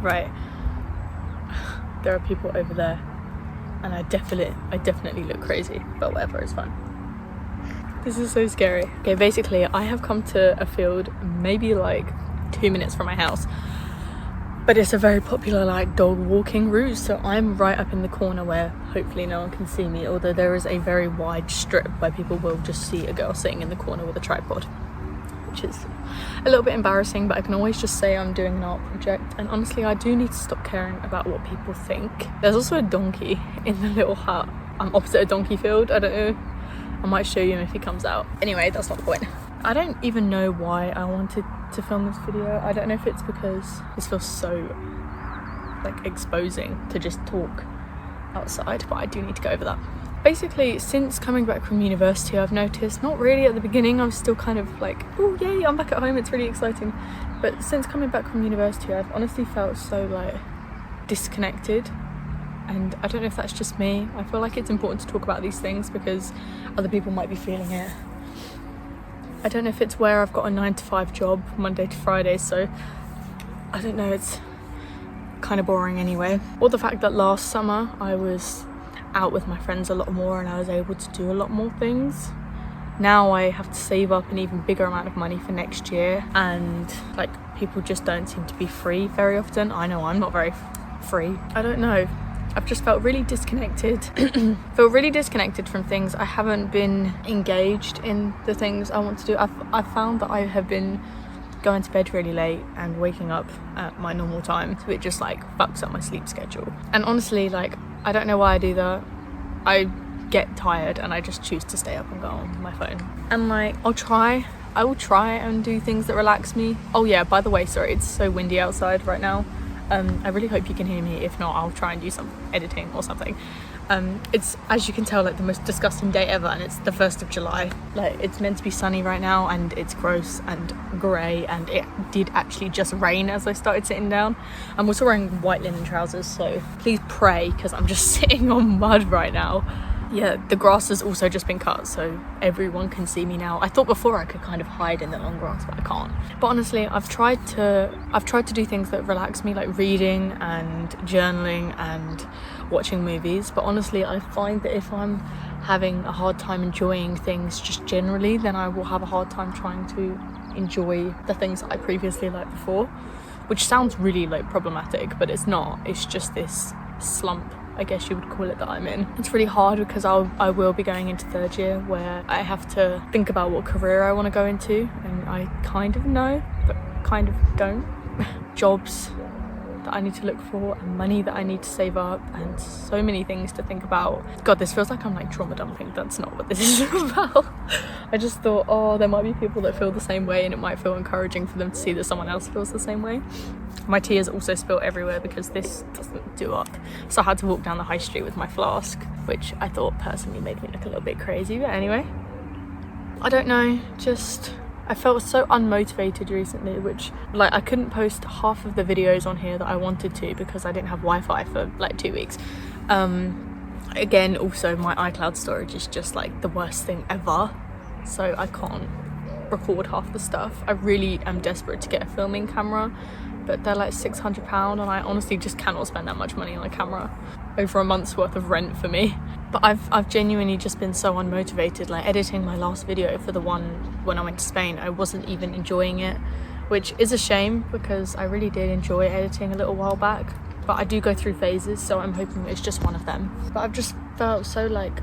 right, there are people over there and I definitely look crazy, but whatever, it's fine. This is so scary. Okay, basically I have come to a field maybe like 2 minutes from my house, but it's a very popular like dog walking route, so I'm right up in the corner where hopefully no one can see me, although there is a very wide strip where people will just see a girl sitting in the corner with a tripod, which is a little bit embarrassing, but I can always just say I'm doing an art project, and honestly I do need to stop caring about what people think. There's also a donkey in the little hut. I'm opposite a donkey field. I don't know, I might show you him if he comes out. Anyway, that's not the point. I don't even know why I wanted to film this video. I don't know if it's because this feels so like exposing to just talk outside, but I do need to go over that. Basically, since coming back from university, I've noticed, not really at the beginning, I was still kind of like, oh yay, I'm back at home, it's really exciting. But since coming back from university, I've honestly felt so like disconnected. And I don't know if that's just me. I feel like it's important to talk about these things because other people might be feeling it. I don't know if it's where I've got a 9-to-5 job, Monday to Friday, so I don't know, it's kind of boring anyway. Or the fact that last summer I was out with my friends a lot more and I was able to do a lot more things. Now I have to save up an even bigger amount of money for next year, and like people just don't seem to be free very often. I know I'm not very free. I don't know. I've just felt really disconnected. Feel really disconnected from things. I haven't been engaged in the things I want to do. I've found that I have been going to bed really late and waking up at my normal time, so it just like fucks up my sleep schedule. And honestly, like, I don't know why I do that. I get tired and I just choose to stay up and go on my phone. And like, I will try and do things that relax me. Oh yeah, by the way, sorry, it's so windy outside right now. I really hope you can hear me. If not, I'll try and do some editing or something. It's, as you can tell, like the most disgusting day ever, and it's the 1st of July. Like, it's meant to be sunny right now and it's gross and grey, and it did actually just rain as I started sitting down. I'm also wearing white linen trousers, so please pray, because I'm just sitting on mud right now. Yeah, the grass has also just been cut, so everyone can see me now. I thought before I could kind of hide in the long grass, but I can't. But honestly, I've tried to do things that relax me, like reading and journaling and watching movies. But honestly, I find that if I'm having a hard time enjoying things just generally, then I will have a hard time trying to enjoy the things that I previously liked before, which sounds really like problematic, but it's not. It's just this slump, I guess you would call it, that I'm in. It's really hard because I will be going into 3rd year where I have to think about what career I want to go into, and I kind of know but kind of don't. Jobs that I need to look for, and money that I need to save up, and so many things to think about. God, this feels like I'm like trauma dumping. That's not what this is about. I just thought, oh, there might be people that feel the same way, and it might feel encouraging for them to see that someone else feels the same way. My tears also spilt everywhere because this doesn't do up, so I had to walk down the high street with my flask, which I thought personally made me look a little bit crazy. But anyway, I don't know, just I felt so unmotivated recently, which like I couldn't post half of the videos on here that I wanted to because I didn't have Wi-Fi for like 2 weeks. Again, also my iCloud storage is just like the worst thing ever, so I can't record half the stuff. I really am desperate to get a filming camera, but they're like £600, and I honestly just cannot spend that much money on a camera. Over a month's worth of rent for me. But I've genuinely just been so unmotivated. Like, editing my last video for the one when I went to Spain, I wasn't even enjoying it, which is a shame because I really did enjoy editing a little while back. But I do go through phases, so I'm hoping it's just one of them. But I've just felt so like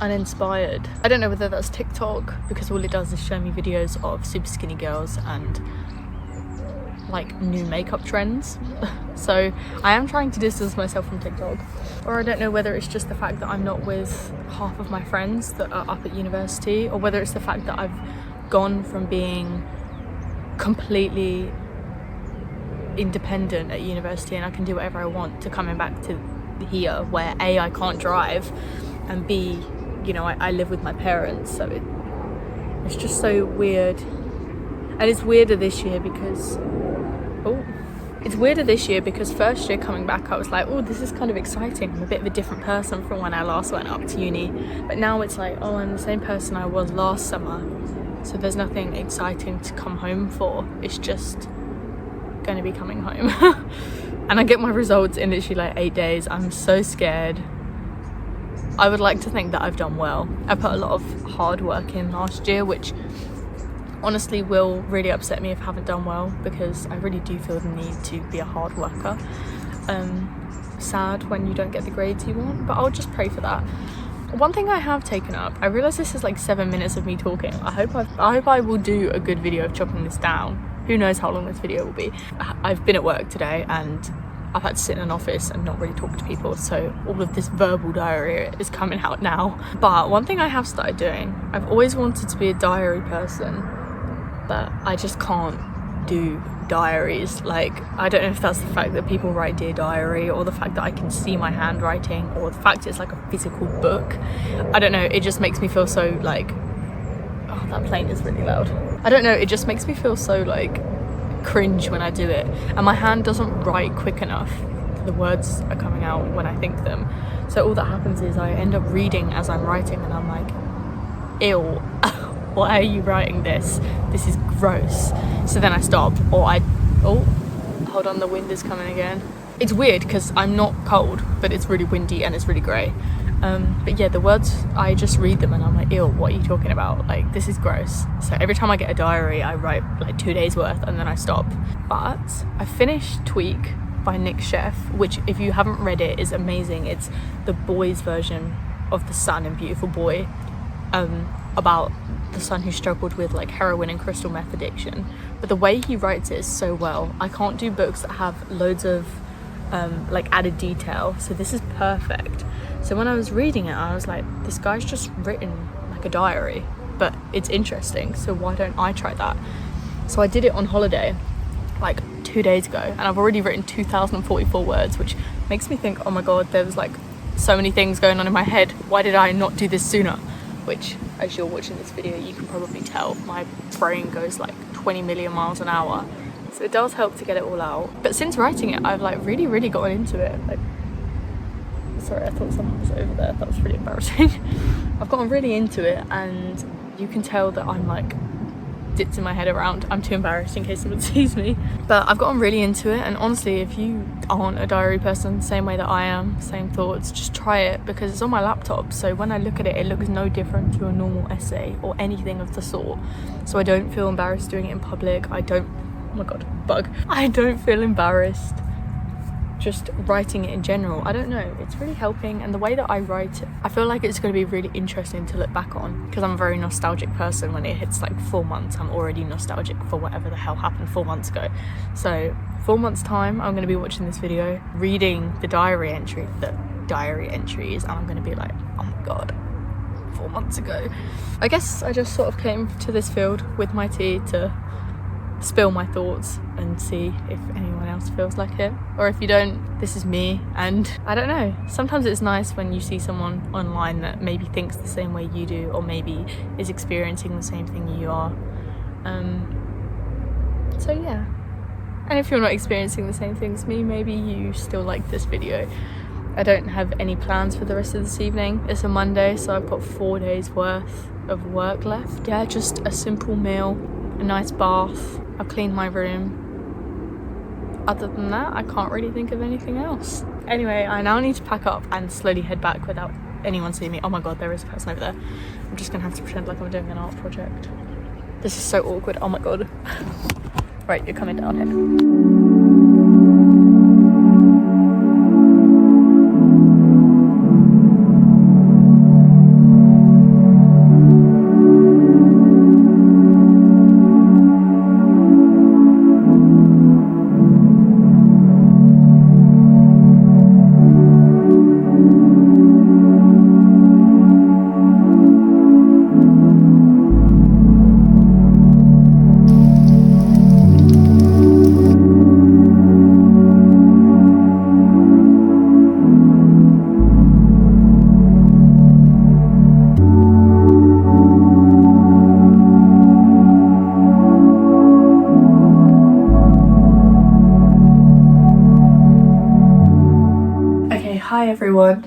uninspired. I don't know whether that's TikTok, because all it does is show me videos of super skinny girls and like new makeup trends. So I am trying to distance myself from TikTok. Or I don't know whether it's just the fact that I'm not with half of my friends that are up at university, or whether it's the fact that I've gone from being completely independent at university and I can do whatever I want, to coming back to here where A, I can't drive, and B, you know, I live with my parents, so it's just so weird. And it's weirder this year because first year coming back I was like, oh, this is kind of exciting, I'm a bit of a different person from when I last went up to uni. But now it's like, oh, I'm the same person I was last summer, so there's nothing exciting to come home for. It's just going to be coming home. And I get my results in literally like 8 days. I'm so scared. I would like to think that I've done well. I put a lot of hard work in last year, which honestly will really upset me if I haven't done well, because I really do feel the need to be a hard worker. Sad when you don't get the grades you want, but I'll just pray for that. One thing I have taken up, I realise this is like 7 minutes of me talking. I hope I will do a good video of chopping this down. Who knows how long this video will be. I've been at work today and I've had to sit in an office and not really talk to people, so all of this verbal diarrhea is coming out now. But one thing I have started doing, I've always wanted to be a diary person, but I just can't do diaries. Like, I don't know if that's the fact that people write Dear Diary, or the fact that I can see my handwriting, or the fact it's like a physical book. I don't know, it just makes me feel so like, oh, that plane is really loud. I don't know, it just makes me feel so like cringe when I do it, and my hand doesn't write quick enough. The words are coming out when I think them, so all that happens is I end up reading as I'm writing and I'm like, ew. Why are you writing this? This is gross. So then I stop, or oh, hold on, the wind is coming again. It's weird because I'm not cold, but it's really windy and it's really grey. But yeah, the words, I just read them and I'm like, ew, what are you talking about? Like, this is gross. So every time I get a diary, I write like 2 days worth and then I stop. But I finished Tweak by Nick Sheff, which if you haven't read it, is amazing. It's the boys' version of The Son in Beautiful Boy, about the son who struggled with like heroin and crystal meth addiction. But the way he writes it is so well. I can't do books that have loads of like added detail, so this is perfect. So when I was reading it, I was like, this guy's just written like a diary, but it's interesting, so why don't I try that? So I did it on holiday like 2 days ago, and I've already written 2,044 words, which makes me think, oh my god, there was like so many things going on in my head. Why did I not do this sooner? Which, as you're watching this video, you can probably tell my brain goes like 20 million miles an hour. So it does help to get it all out. But since writing it, I've like really gotten into it. Like, sorry, I thought someone was over there. That was really embarrassing. I've gotten really into it, and you can tell that I'm like dipped in my head around. I'm too embarrassed in case someone sees me. But I've gotten really into it, and honestly, if you aren't a diary person, same way that I am, same thoughts, just try it, because it's on my laptop, so when I look at it, it looks no different to a normal essay or anything of the sort. So I don't feel embarrassed doing it in public. I don't, oh my god, bug. I don't feel embarrassed just writing it in general. I don't know, it's really helping, and the way that I write it, I feel like it's going to be really interesting to look back on, because I'm a very nostalgic person. When it hits like 4 months, I'm already nostalgic for whatever the hell happened 4 months ago. So 4 months time, I'm going to be watching this video, reading the diary entries, and I'm going to be like, oh my god, 4 months ago. I guess I just sort of came to this field with my tea to spill my thoughts and see if anyone else feels like it, or if you don't, this is me. And I don't know, sometimes it's nice when you see someone online that maybe thinks the same way you do, or maybe is experiencing the same thing you are. So yeah, and if you're not experiencing the same thing as me, maybe you still like this video. I don't have any plans for the rest of this evening. It's a Monday, so I've got 4 days worth of work left. Yeah, just a simple meal, a nice bath, I've cleaned my room. Other than that, I can't really think of anything else. Anyway, I now need to pack up and slowly head back without anyone seeing me. Oh my god, there is a person over there. I'm just gonna have to pretend like I'm doing an art project. This is so awkward, oh my god. Right, you're coming down here. Hi everyone.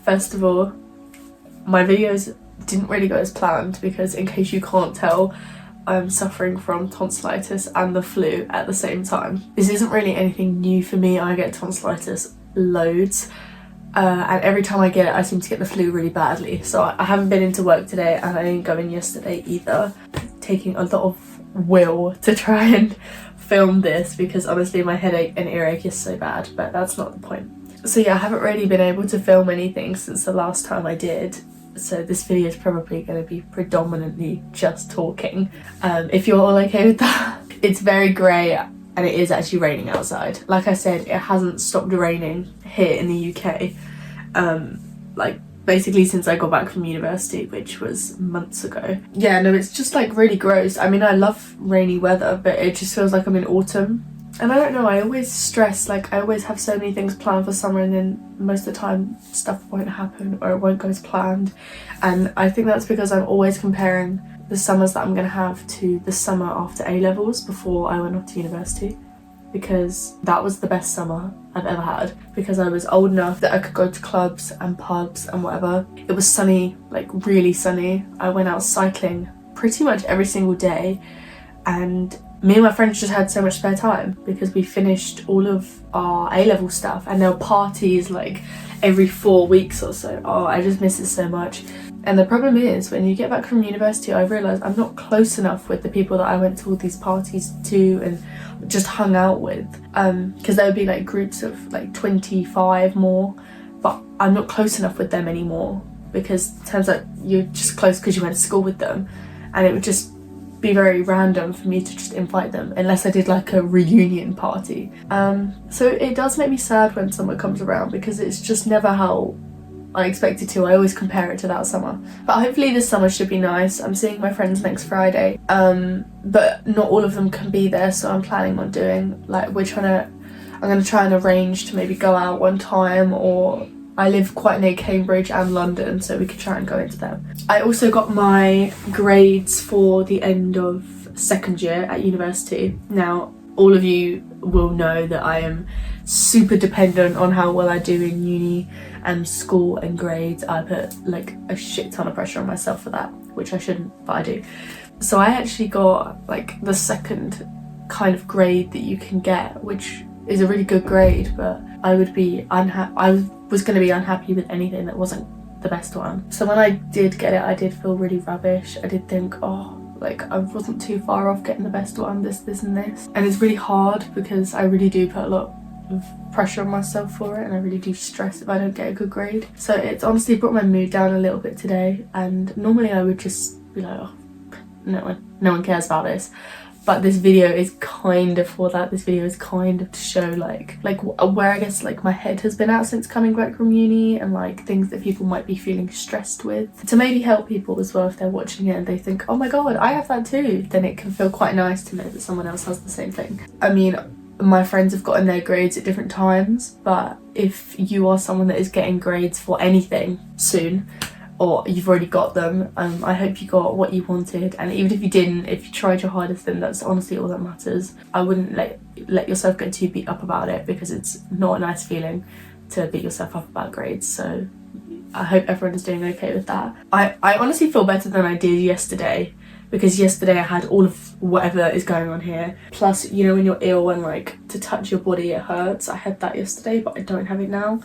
First of all, my videos didn't really go as planned, because in case you can't tell, I'm suffering from tonsillitis and the flu at the same time. This isn't really anything new for me. I get tonsillitis loads. And every time I get it, I seem to get the flu really badly. So I haven't been into work today, and I didn't go in yesterday either. Taking a lot of will to try and film this, because honestly my headache and earache is so bad, but that's not the point. So yeah, I haven't really been able to film anything since the last time I did. So this video is probably going to be predominantly just talking. If you're all okay with that. It's very grey. And it is actually raining outside. Like I said, it hasn't stopped raining here in the UK. Like basically since I got back from university, which was months ago. Yeah, no, it's just like really gross. I mean, I love rainy weather, but it just feels like I'm in autumn. And I don't know, I always stress, like I always have so many things planned for summer, and then most of the time stuff won't happen or it won't go as planned. And I think that's because I'm always comparing the summers that I'm going to have to the summer after A-levels before I went off to university, because that was the best summer I've ever had, because I was old enough that I could go to clubs and pubs and whatever. It was sunny, like really sunny. I went out cycling pretty much every single day, and me and my friends just had so much spare time because we finished all of our A-level stuff, and there were parties like every 4 weeks or so. Oh, I just miss it so much. And the problem is, when you get back from university, I realised I'm not close enough with the people that I went to all these parties to and just hung out with. Because there would be like groups of like 25 more, but I'm not close enough with them anymore, because it turns out you're just close because you went to school with them, and it would just be very random for me to just invite them unless I did like a reunion party. So it does make me sad when summer comes around, because it's just never how I expected to. I always compare it to that summer, but hopefully this summer should be nice. I'm seeing my friends next Friday, but not all of them can be there, so I'm planning on doing like I'm gonna try and arrange to maybe go out one time, or I live quite near Cambridge and London, so we could try and go into them. I also got my grades for the end of second year at university. Now, all of you will know that I am super dependent on how well I do in uni and school and grades. I put like a shit ton of pressure on myself for that, which I shouldn't, but I do. So I actually got like the second kind of grade that you can get, which is a really good grade, but I would be I was going to be unhappy with anything that wasn't the best one. So when I did get it, I did feel really rubbish. I did think, oh, like I wasn't too far off getting the best one, this and this. And it's really hard because I really do put a lot of pressure on myself for it, and I really do stress if I don't get a good grade. So it's honestly brought my mood down a little bit today, and normally I would just be like, oh, no one cares about this. But this video is kind of for that. This video is kind of to show like where I guess like my head has been at since coming back from uni, and like things that people might be feeling stressed with, to maybe help people as well if they're watching it and they think, oh my god, I have that too. Then it can feel quite nice to know that someone else has the same thing. I mean, my friends have gotten their grades at different times, but if you are someone that is getting grades for anything soon, or you've already got them, I hope you got what you wanted. And even if you didn't, if you tried your hardest, then that's honestly all that matters. I wouldn't let yourself get too beat up about it, because it's not a nice feeling to beat yourself up about grades. So I hope everyone is doing okay with that. I honestly feel better than I did yesterday, because yesterday I had all of whatever is going on here. Plus, you know, when you're ill and like to touch your body it hurts. I had that yesterday, but I don't have it now.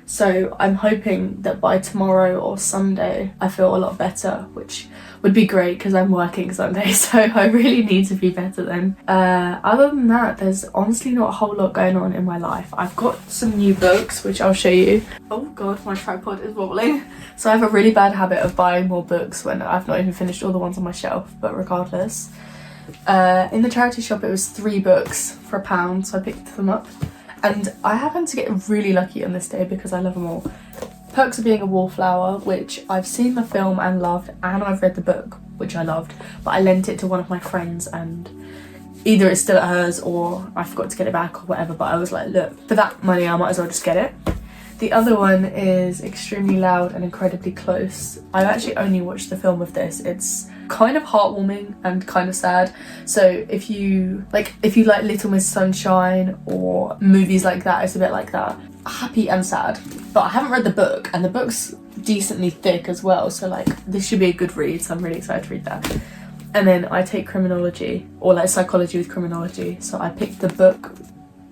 So I'm hoping that by tomorrow or Sunday I feel a lot better, which would be great because I'm working Sunday, so I really need to be better then. Other than that, there's honestly not a whole lot going on in my life. I've got some new books which I'll show you. Oh god, my tripod is wobbling. So I have a really bad habit of buying more books when I've not even finished all the ones on my shelf, but regardless. In the charity shop it was 3 books for £1, so I picked them up. And I happened to get really lucky on this day because I love them all. Perks of Being a Wallflower, which I've seen the film and loved, and I've read the book, which I loved, but I lent it to one of my friends and either it's still at hers or I forgot to get it back or whatever, but I was like, look, for that money I might as well just get it. The other one is Extremely Loud and Incredibly Close. I've actually only watched the film of this. It's kind of heartwarming and kind of sad. So if you like Little Miss Sunshine or movies like that, it's a bit like that. Happy and sad. But I haven't read the book, and the book's decently thick as well, so like this should be a good read, so I'm really excited to read that. And then I take criminology, or like psychology with criminology. So I picked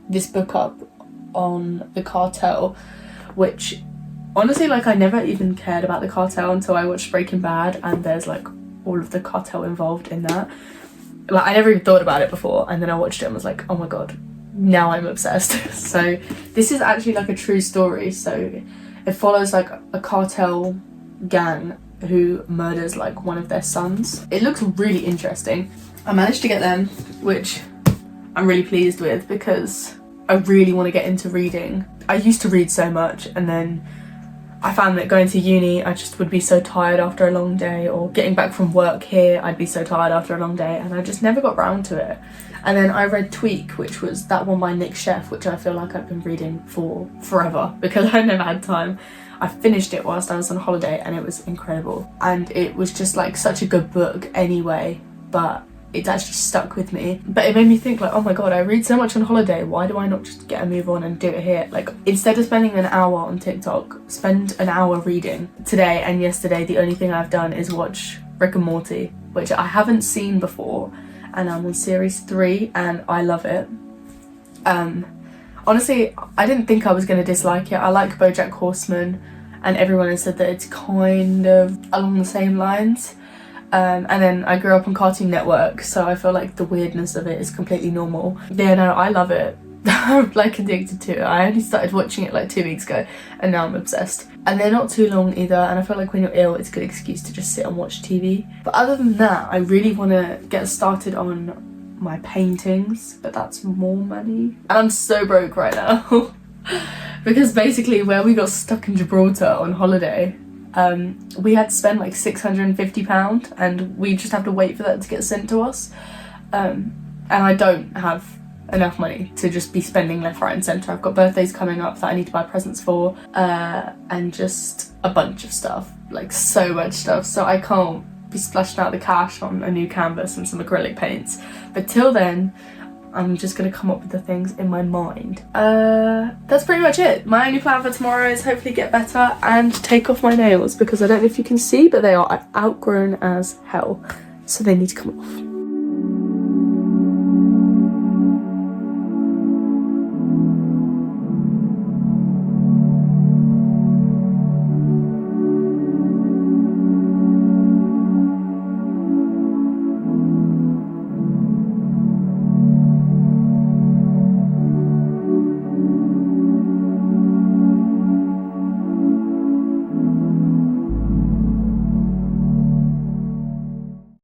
this book up on the cartel, which honestly, like, I never even cared about the cartel until I watched Breaking Bad, and there's like all of the cartel involved in that. Like, I never even thought about it before, and then I watched it and was like, oh my god, now I'm obsessed. So this is actually like a true story. So it follows like a cartel gang who murders like one of their sons. It looks really interesting. I managed to get them, which I'm really pleased with because I really want to get into reading. I used to read so much, and then I found that going to uni, I just would be so tired after a long day, or getting back from work here, I'd be so tired after a long day, and I just never got round to it. And then I read Tweak, which was that one by Nick Sheff, which I feel like I've been reading for forever because I never had time. I finished it whilst I was on holiday, and it was incredible. And it was just like such a good book anyway, but it's actually stuck with me. But it made me think like, oh my god, I read so much on holiday, why do I not just get a move on and do it here? Like, instead of spending an hour on TikTok, spend an hour reading. Today and yesterday, the only thing I've done is watch Rick and Morty, which I haven't seen before, and I'm on series 3 and I love it. Honestly, I didn't think I was going to dislike it. I like BoJack Horseman, and everyone has said that it's kind of along the same lines. And then I grew up on Cartoon Network, so I feel like the weirdness of it is completely normal. Yeah, no, I love it. I'm like addicted to it. I only started watching it like 2 weeks ago, and now I'm obsessed. And they're not too long either, and I feel like when you're ill, it's a good excuse to just sit and watch TV. But other than that, I really want to get started on my paintings, but that's more money. And I'm so broke right now. Because basically where we got stuck in Gibraltar on holiday, we had to spend like £650, and we just have to wait for that to get sent to us. And I don't have enough money to just be spending left, right and centre. I've got birthdays coming up that I need to buy presents for, and just a bunch of stuff, like so much stuff, so I can't be splashing out the cash on a new canvas and some acrylic paints. But till then, I'm just gonna come up with the things in my mind. That's pretty much it. My only plan for tomorrow is hopefully get better and take off my nails, because I don't know if you can see, but they are outgrown as hell, so they need to come off.